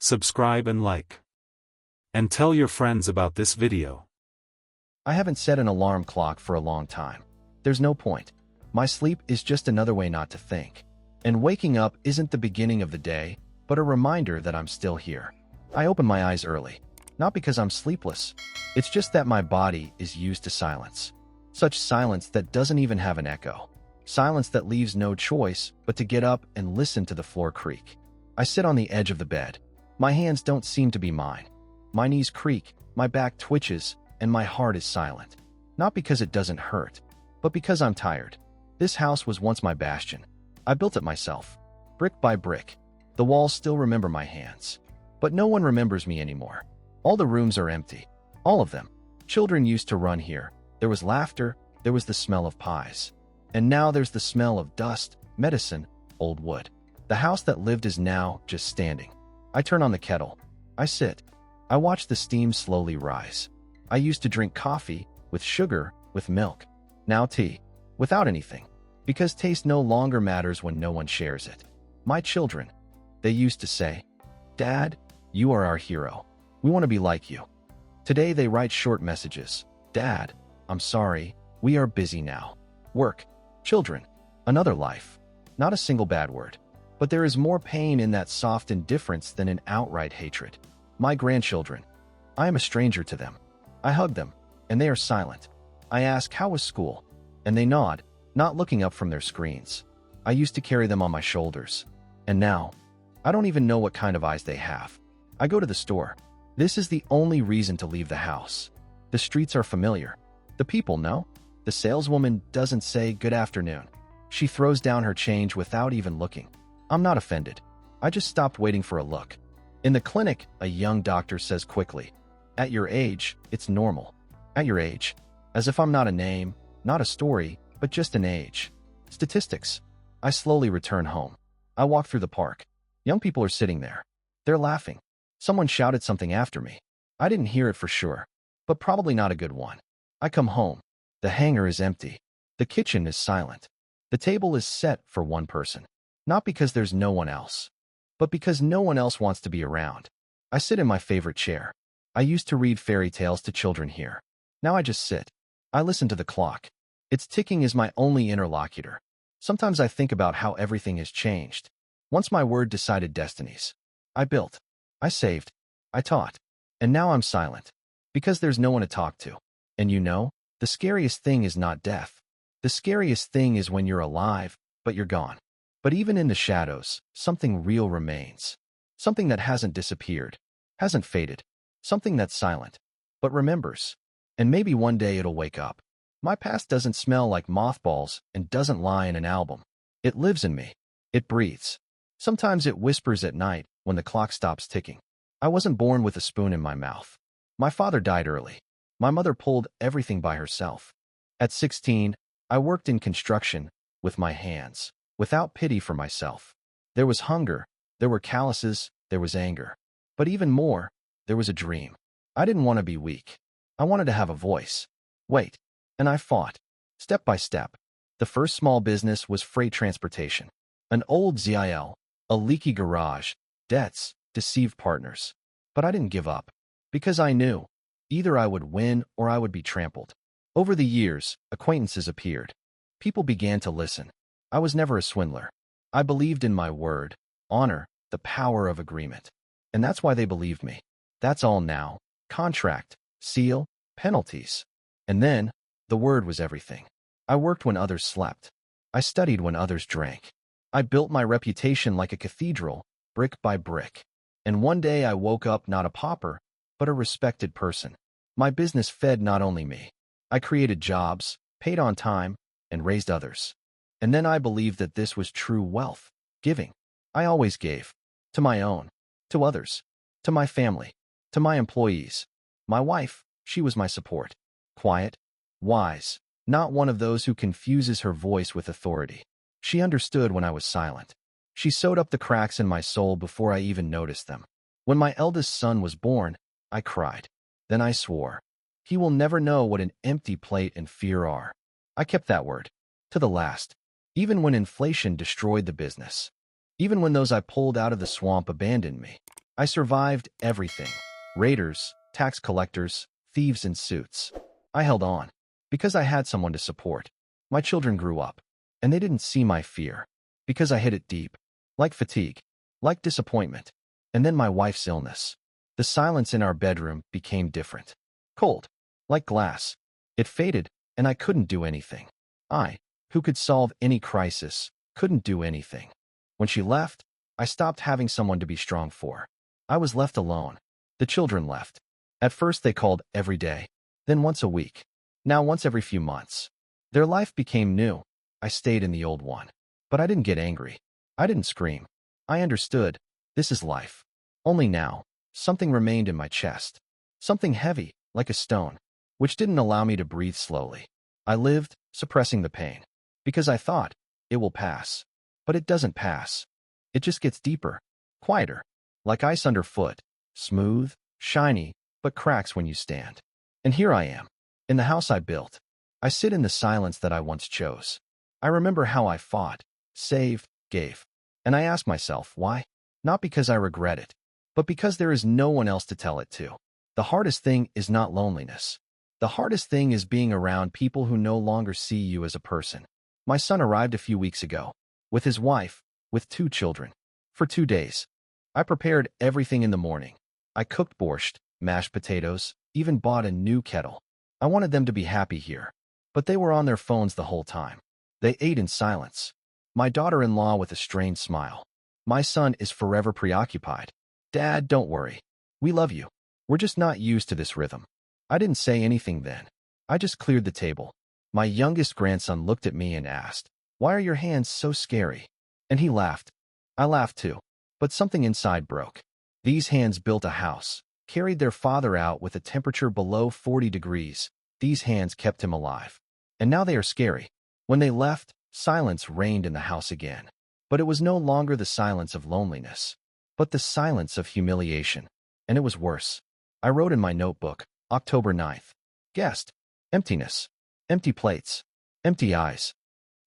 subscribe and like. And tell your friends about this video. I haven't set an alarm clock for a long time. There's no point. My sleep is just another way not to think. And waking up isn't the beginning of the day, but a reminder that I'm still here. I open my eyes early. Not because I'm sleepless. It's just that my body is used to silence. Such silence that doesn't even have an echo. Silence that leaves no choice but to get up and listen to the floor creak. I sit on the edge of the bed. My hands don't seem to be mine. My knees creak, my back twitches, and my heart is silent. Not because it doesn't hurt, but because I'm tired. This house was once my bastion. I built it myself, brick by brick. The walls still remember my hands. But no one remembers me anymore. All the rooms are empty. All of them. Children used to run here. There was laughter, there was the smell of pies. And now there's the smell of dust, medicine, old wood. The house that lived is now just standing. I turn on the kettle. I sit. I watch the steam slowly rise. I used to drink coffee, with sugar, with milk. Now tea, without anything. Because taste no longer matters when no one shares it. My children, they used to say, "Dad, you are our hero. We want to be like you." Today they write short messages. "Dad, I'm sorry, we are busy now." Work, children, another life. Not a single bad word. But there is more pain in that soft indifference than in outright hatred. My grandchildren. I am a stranger to them. I hug them, and they are silent. I ask, "How was school?" And they nod, not looking up from their screens. I used to carry them on my shoulders. And now, I don't even know what kind of eyes they have. I go to the store. This is the only reason to leave the house. The streets are familiar. The people know. The saleswoman doesn't say good afternoon. She throws down her change without even looking. I'm not offended. I just stopped waiting for a look. In the clinic, a young doctor says quickly, "At your age, it's normal." At your age. As if I'm not a name, not a story, but just an age. Statistics. I slowly return home. I walk through the park. Young people are sitting there. They're laughing. Someone shouted something after me. I didn't hear it for sure, but probably not a good one. I come home. The hangar is empty. The kitchen is silent. The table is set for one person. Not because there's no one else, but because no one else wants to be around. I sit in my favorite chair. I used to read fairy tales to children here. Now I just sit. I listen to the clock. Its ticking is my only interlocutor. Sometimes I think about how everything has changed. Once my word decided destinies. I built. I saved. I taught. And now I'm silent. Because there's no one to talk to. And you know, the scariest thing is not death. The scariest thing is when you're alive, but you're gone. But even in the shadows, something real remains. Something that hasn't disappeared, hasn't faded. Something that's silent, but remembers. And maybe one day it'll wake up. My past doesn't smell like mothballs and doesn't lie in an album. It lives in me. It breathes. Sometimes it whispers at night when the clock stops ticking. I wasn't born with a spoon in my mouth. My father died early. My mother pulled everything by herself. At 16, I worked in construction with my hands, without pity for myself. There was hunger, there were calluses, there was anger. But even more, there was a dream. I didn't want to be weak. I wanted to have a voice. Wait. And I fought. Step by step. The first small business was freight transportation. An old ZIL, a leaky garage, debts, deceived partners. But I didn't give up. Because I knew. Either I would win or I would be trampled. Over the years, acquaintances appeared. People began to listen. I was never a swindler. I believed in my word, honor, the power of agreement. And that's why they believed me. That's all now. Contract, seal, penalties. And then, the word was everything. I worked when others slept. I studied when others drank. I built my reputation like a cathedral, brick by brick. And one day I woke up not a pauper, but a respected person. My business fed not only me. I created jobs, paid on time, and raised others. And then I believed that this was true wealth, giving. I always gave. To my own. To others. To my family. To my employees. My wife, she was my support. Quiet. Wise. Not one of those who confuses her voice with authority. She understood when I was silent. She sewed up the cracks in my soul before I even noticed them. When my eldest son was born, I cried. Then I swore. He will never know what an empty plate and fear are. I kept that word. To the last. Even when inflation destroyed the business. Even when those I pulled out of the swamp abandoned me. I survived everything. Raiders, tax collectors, thieves in suits. I held on because I had someone to support. My children grew up, and they didn't see my fear because I hid it deep, like fatigue, like disappointment, and then my wife's illness. The silence in our bedroom became different. Cold, like glass. It faded, and I couldn't do anything. I, who could solve any crisis, couldn't do anything. When she left, I stopped having someone to be strong for. I was left alone. The children left. At first they called every day, then once a week, now once every few months. Their life became new. I stayed in the old one. But I didn't get angry. I didn't scream. I understood. This is life. Only now, something remained in my chest. Something heavy, like a stone, which didn't allow me to breathe slowly. I lived, suppressing the pain, because I thought, it will pass. But it doesn't pass. It just gets deeper, quieter, like ice underfoot, smooth, shiny, but cracks when you stand. And here I am, in the house I built. I sit in the silence that I once chose. I remember how I fought, saved, gave. And I ask myself, why? Not because I regret it, but because there is no one else to tell it to. The hardest thing is not loneliness. The hardest thing is being around people who no longer see you as a person. My son arrived a few weeks ago, with his wife, with 2 children, for 2 days. I prepared everything in the morning. I cooked borscht, mashed potatoes, even bought a new kettle. I wanted them to be happy here, but they were on their phones the whole time. They ate in silence. My daughter-in-law with a strained smile. My son is forever preoccupied. Dad, don't worry. We love you. We're just not used to this rhythm. I didn't say anything then. I just cleared the table. My youngest grandson looked at me and asked, "Why are your hands so scary?" And he laughed. I laughed too. But something inside broke. These hands built a house, carried their father out with a temperature below 40 degrees. These hands kept him alive. And now they are scary. When they left, silence reigned in the house again. But it was no longer the silence of loneliness, but the silence of humiliation. And it was worse. I wrote in my notebook, October 9th. Guest. Emptiness. Empty plates. Empty eyes.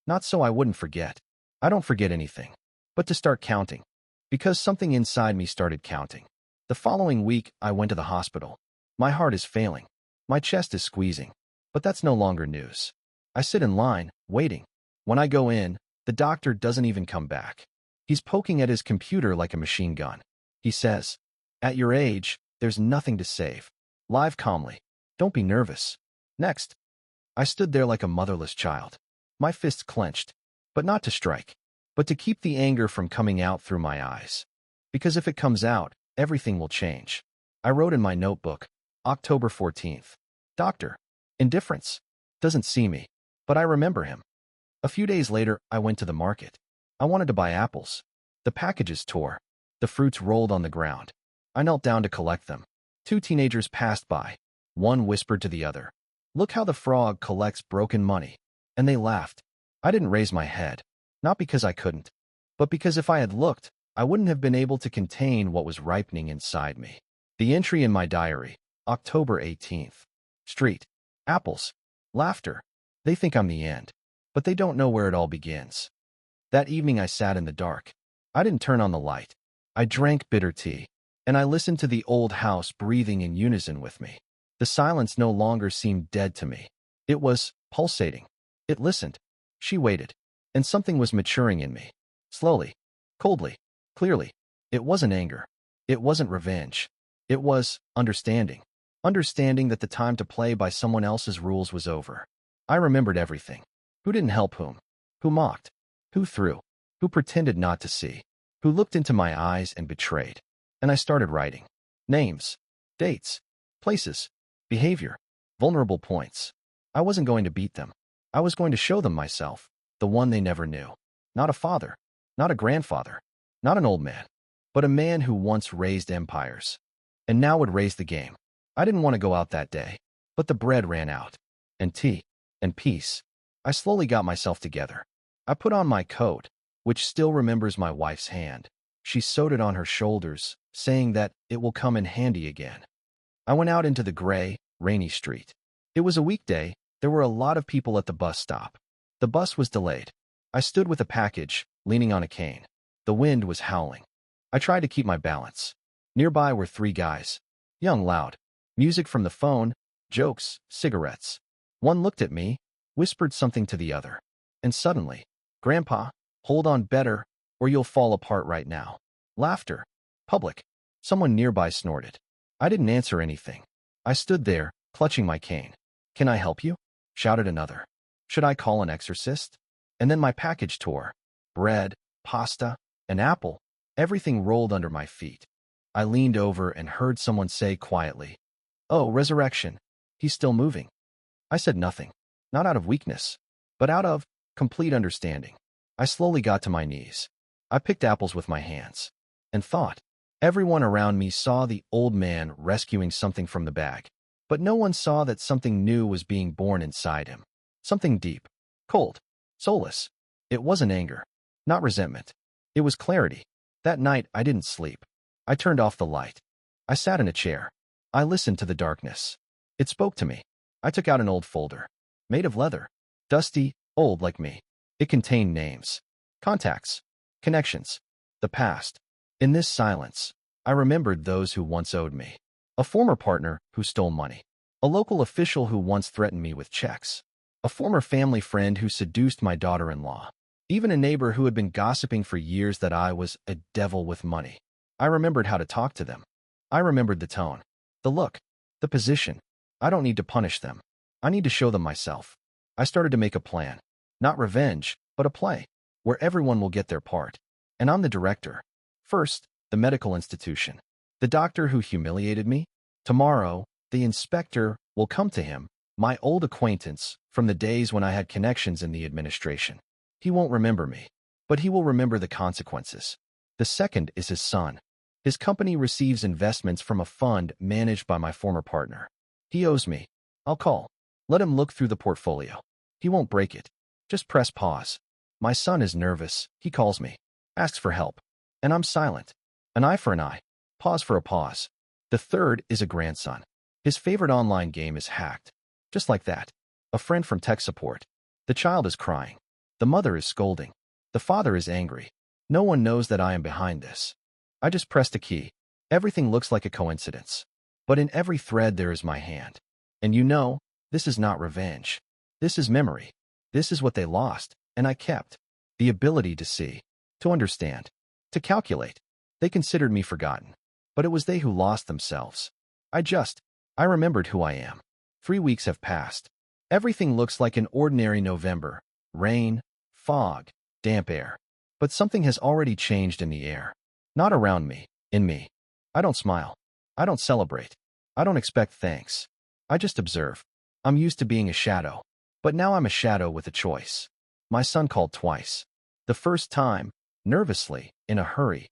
Not so I wouldn't forget. I don't forget anything. But to start counting. Because something inside me started counting. The following week, I went to the hospital. My heart is failing. My chest is squeezing. But that's no longer news. I sit in line, waiting. When I go in, the doctor doesn't even come back. He's poking at his computer like a machine gun. He says, "At your age, there's nothing to save. Live calmly. Don't be nervous." Next. I stood there like a motherless child. My fists clenched. But not to strike. But to keep the anger from coming out through my eyes. Because if it comes out, everything will change. I wrote in my notebook, October 14th. Doctor. Indifference. Doesn't see me. But I remember him. A few days later, I went to the market. I wanted to buy apples. The packages tore. The fruits rolled on the ground. I knelt down to collect them. 2 teenagers passed by. One whispered to the other, "Look how the frog collects broken money." And they laughed. I didn't raise my head. Not because I couldn't, but because if I had looked, I wouldn't have been able to contain what was ripening inside me. The entry in my diary, October 18th. Street. Apples. Laughter. They think I'm the end, but they don't know where it all begins. That evening I sat in the dark. I didn't turn on the light. I drank bitter tea, and I listened to the old house breathing in unison with me. The silence no longer seemed dead to me. It was pulsating. It listened. She waited. And something was maturing in me. Slowly. Coldly. Clearly. It wasn't anger. It wasn't revenge. It was understanding. Understanding that the time to play by someone else's rules was over. I remembered everything. Who didn't help whom? Who mocked? Who threw? Who pretended not to see? Who looked into my eyes and betrayed? And I started writing. Names. Dates. Places. Behavior. Vulnerable points. I wasn't going to beat them. I was going to show them myself. The one they never knew. Not a father. Not a grandfather. Not an old man. But a man who once raised empires. And now would raise the game. I didn't want to go out that day. But the bread ran out. And tea. And peace. I slowly got myself together. I put on my coat, which still remembers my wife's hand. She sewed it on her shoulders, saying that it will come in handy again. I went out into the gray, rainy street. It was a weekday. There were a lot of people at the bus stop. The bus was delayed. I stood with a package, leaning on a cane. The wind was howling. I tried to keep my balance. Nearby were three guys. Young, loud. Music from the phone, jokes, cigarettes. One looked at me, whispered something to the other. And suddenly, "Grandpa, hold on better, or you'll fall apart right now." Laughter. Public. Someone nearby snorted. I didn't answer anything. I stood there, clutching my cane. "Can I help you?" shouted another. "Should I call an exorcist?" And then my package tore. Bread, pasta, an apple. Everything rolled under my feet. I leaned over and heard someone say quietly, "Oh, resurrection. He's still moving." I said nothing, not out of weakness, but out of complete understanding. I slowly got to my knees. I picked apples with my hands and thought. Everyone around me saw the old man rescuing something from the bag, but no one saw that something new was being born inside him. Something deep, cold, soulless. It wasn't anger, not resentment. It was clarity. That night, I didn't sleep. I turned off the light. I sat in a chair. I listened to the darkness. It spoke to me. I took out an old folder, made of leather, dusty, old like me. It contained names, contacts, connections, the past. In this silence, I remembered those who once owed me. A former partner who stole money. A local official who once threatened me with checks. A former family friend who seduced my daughter-in-law. Even a neighbor who had been gossiping for years that I was a devil with money. I remembered how to talk to them. I remembered the tone, the look, the position. I don't need to punish them. I need to show them myself. I started to make a plan. Not revenge, but a play, where everyone will get their part. And I'm the director. First, the medical institution. The doctor who humiliated me. Tomorrow, the inspector will come to him, my old acquaintance from the days when I had connections in the administration. He won't remember me, but he will remember the consequences. The second is his son. His company receives investments from a fund managed by my former partner. He owes me. I'll call. Let him look through the portfolio. He won't break it. Just press pause. My son is nervous. He calls me, asks for help, and I'm silent. An eye for an eye. Pause for a pause. The third is a grandson. His favorite online game is hacked. Just like that. A friend from tech support. The child is crying. The mother is scolding. The father is angry. No one knows that I am behind this. I just pressed a key. Everything looks like a coincidence. But in every thread there is my hand. And you know, this is not revenge. This is memory. This is what they lost, and I kept. The ability to see, to understand, to calculate. They considered me forgotten. But it was they who lost themselves. I remembered who I am. 3 weeks have passed. Everything looks like an ordinary November. Rain, fog, damp air. But something has already changed in the air. Not around me, in me. I don't smile. I don't celebrate. I don't expect thanks. I just observe. I'm used to being a shadow. But now I'm a shadow with a choice. My son called twice. The first time, nervously, in a hurry.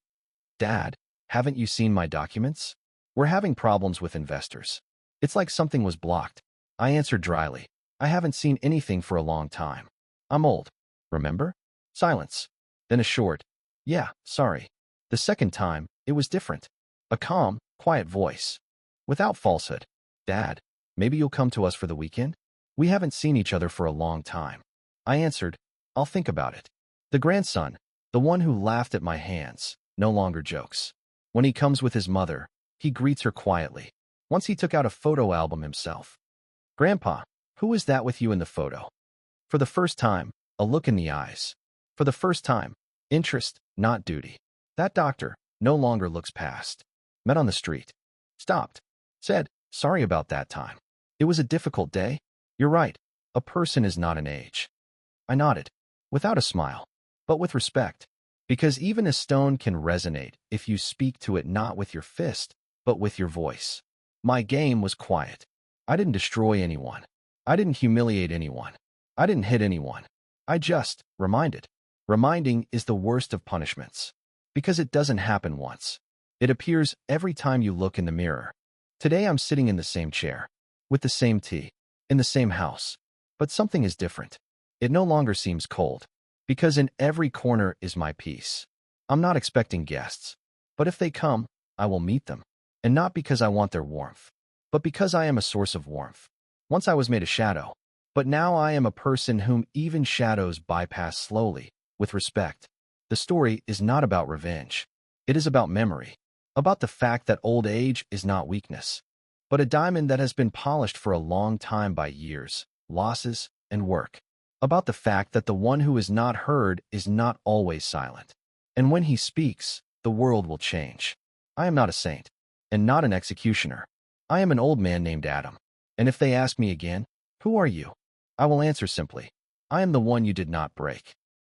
"Dad, haven't you seen my documents? We're having problems with investors." It's like something was blocked. I answered dryly. "I haven't seen anything for a long time. I'm old. Remember?" Silence. Then a short, "Yeah, sorry." The second time, it was different. A calm, quiet voice. Without falsehood. "Dad, maybe you'll come to us for the weekend? We haven't seen each other for a long time." I answered, "I'll think about it." The grandson, the one who laughed at my hands, no longer jokes. When he comes with his mother, he greets her quietly. Once he took out a photo album himself. "Grandpa, who is that with you in the photo?" For the first time, a look in the eyes. For the first time, interest, not duty. That doctor no longer looks past. Met on the street. Stopped. Said, "Sorry about that time. It was a difficult day." You're right. A person is not an age. I nodded, without a smile, but with respect. Because even a stone can resonate if you speak to it not with your fist, but with your voice. My game was quiet. I didn't destroy anyone. I didn't humiliate anyone. I didn't hit anyone. I just reminded. Reminding is the worst of punishments. Because it doesn't happen once. It appears every time you look in the mirror. Today I'm sitting in the same chair, with the same tea, in the same house. But something is different. It no longer seems cold. Because in every corner is my peace. I'm not expecting guests. But if they come, I will meet them. And not because I want their warmth, but because I am a source of warmth. Once I was made a shadow, but now I am a person whom even shadows bypass slowly, with respect. The story is not about revenge. It is about memory. about the fact that old age is not weakness, but a diamond that has been polished for a long time by years, losses, and work, about the fact that the one who is not heard is not always silent, and when he speaks, the world will change. I am not a saint, and not an executioner. I am an old man named Adam, and if they ask me again, "Who are you?" I will answer simply, "I am the one you did not break."